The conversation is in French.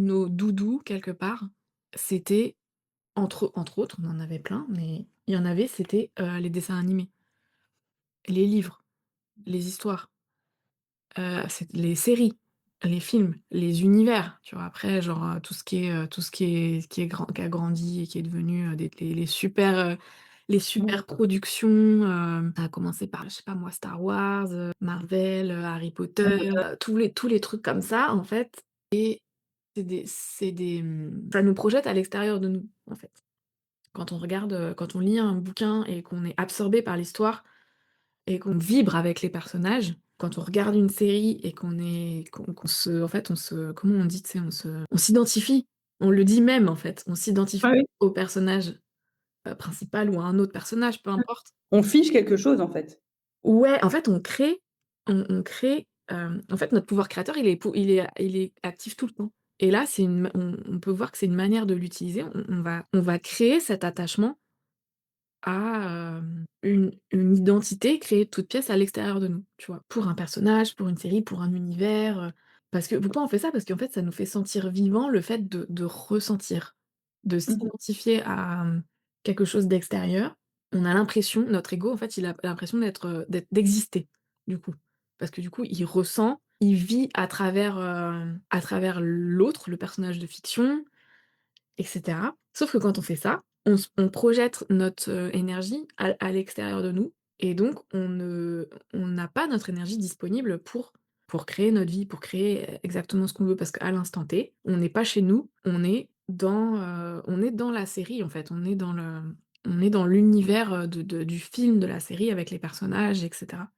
nos doudous quelque part, c'était entre autres, on en avait plein, mais il y en avait, c'était, les dessins animés, les livres, les histoires, c'est les séries, les films, les univers, tu vois? Après genre, tout ce qui est grand qui a grandi et qui est devenu, des les super productions, ça a commencé par, je sais pas moi, Star Wars, Marvel, Harry Potter, tous les trucs comme ça en fait et ça nous projette à l'extérieur de nous, en fait. Quand on regarde, quand on lit un bouquin et qu'on est absorbé par l'histoire et qu'on vibre avec les personnages, quand on regarde une série et qu'on se en fait, on se comment on dit? Tu sais, on s'identifie, on le dit même, en fait, on s'identifie Ah oui. au personnage, principal ou à un autre personnage, peu importe. On fiche quelque chose, en fait. Ouais, en fait, on crée, en fait, notre pouvoir créateur, il est actif tout le temps et là, c'est une ma on peut voir que c'est une manière de l'utiliser. On va créer cet attachement à, une identité créée de toutes pièces à l'extérieur de nous, tu vois? Pour un personnage, pour une série, pour un univers, parce que pourquoi on fait ça? Parce qu'en fait, ça nous fait sentir vivants le fait de ressentir, de Mmh mh. s'identifier à, quelque chose d'extérieur. On a l'impression notre ego, en fait, il a l'impression d'exister, du coup. Parce que du coup, il ressent, il vit à travers l'autre, le personnage de fiction, et cetera. Sauf que quand on fait ça, on projette notre, énergie à l'extérieur de nous et donc on n'a pas notre énergie disponible pour créer notre vie, pour créer exactement ce qu'on veut. Parce qu'à l'instant T, on n'est pas chez nous, on est dans la série, en fait. On est dans l'univers, du film, de la série avec les personnages et cetera.